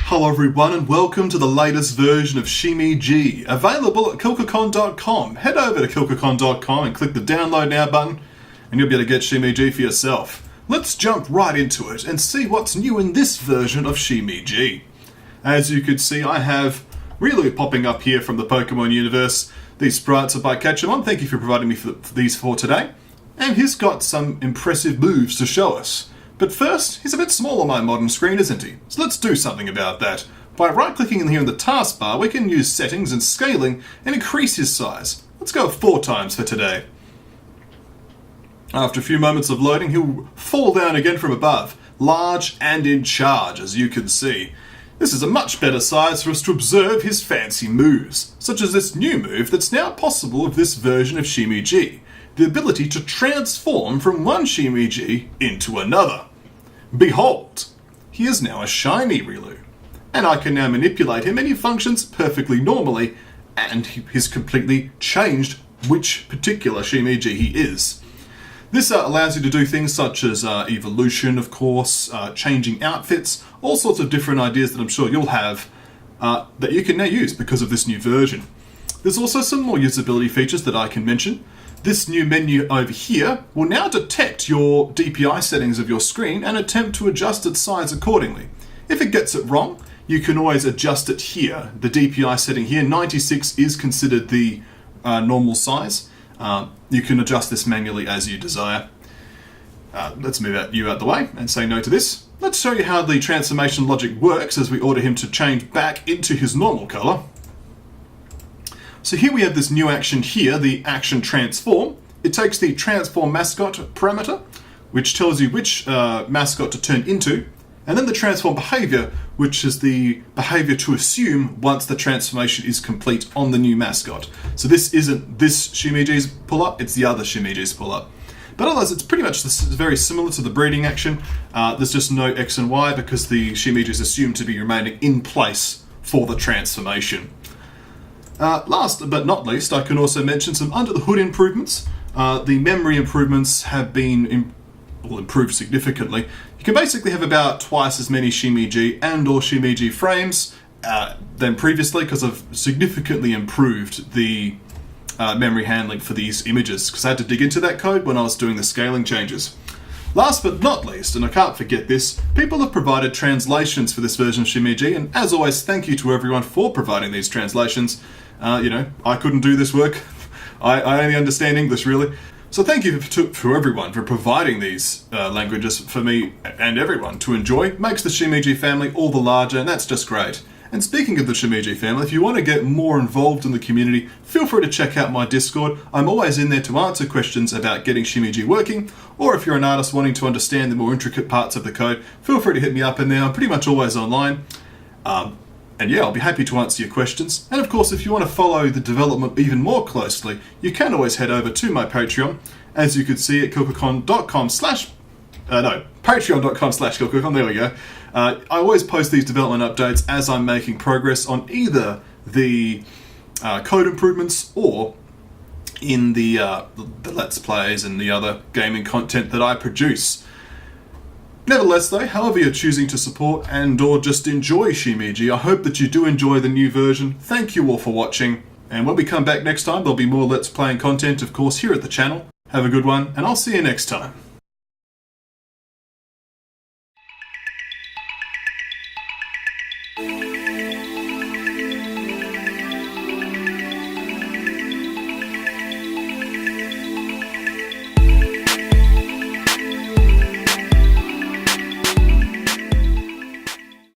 Hello everyone and welcome to the latest version of shimeji-ee, available at kilkacon.com. Head over to kilkacon.com and click the download now button and you'll be able to get shimeji-ee for yourself. Let's jump right into it and see what's new in this version of shimeji-ee. As you can see, I have really popping up here from the Pokemon universe. These sprites are by Ketchumon. Thank you for providing me for these for today. And he's got some impressive moves to show us. But first, he's a bit small on my modern screen, isn't he? So let's do something about that. By right-clicking in here in the taskbar, we can use settings and scaling and increase his size. Let's go 4 times for today. After a few moments of loading, he'll fall down again from above, large and in charge, as you can see. This is a much better size for us to observe his fancy moves, such as this new move that's now possible with this version of shimeji-ee. The ability to transform from one shimeji-ee into another. Behold, he is now a shiny Riolu, and I can now manipulate him and he functions perfectly normally, and he's completely changed which particular shimeji he is. This allows you to do things such as evolution, of course, changing outfits, all sorts of different ideas that I'm sure you'll have that you can now use because of this new version. There's also some more usability features that I can mention. This new menu over here will now detect your DPI settings of your screen and attempt to adjust its size accordingly. If it gets it wrong, you can always adjust it here. The DPI setting here, 96 is considered the normal size. You can adjust this manually as you desire. Let's move you out the way and say no to this. Let's show you how the transformation logic works as we order him to change back into his normal color. So here we have this new action here, the action transform. It takes the transform mascot parameter, which tells you which mascot to turn into, and then the transform behavior, which is the behavior to assume once the transformation is complete on the new mascot. So this isn't this shimeji-ee's pull-up, it's the other shimeji-ee's pull-up. But otherwise, it's pretty much very similar to the breeding action. There's just no X and Y because the shimeji is assumed to be remaining in place for the transformation. Last but not least, I can also mention some under-the-hood improvements. The memory improvements have been improved significantly. You can basically have about twice as many shimeji-ee and or shimeji-ee frames than previously because I've significantly improved the memory handling for these images because I had to dig into that code when I was doing the scaling changes. Last but not least, and I can't forget this, people have provided translations for this version of shimeji-ee, and as always, thank you to everyone for providing these translations. I couldn't do this work. I only understand English, really. So thank you for everyone for providing these languages for me and everyone to enjoy. Makes the shimeji-ee family all the larger, and that's just great. And speaking of the shimeji-ee family, if you want to get more involved in the community, feel free to check out my Discord. I'm always in there to answer questions about getting shimeji-ee working, or if you're an artist wanting to understand the more intricate parts of the code, feel free to hit me up in there. I'm pretty much always online. And yeah, I'll be happy to answer your questions. And of course, if you want to follow the development even more closely, you can always head over to my Patreon. As you can see at patreon.com/kilkacon, there we go. I always post these development updates as I'm making progress on either the code improvements or in the Let's Plays and the other gaming content that I produce. Nevertheless though, however you're choosing to support and or just enjoy shimeji-ee, I hope that you do enjoy the new version. Thank you all for watching, and when we come back next time, there'll be more Let's Playing content, of course, here at the channel. Have a good one, and I'll see you next time.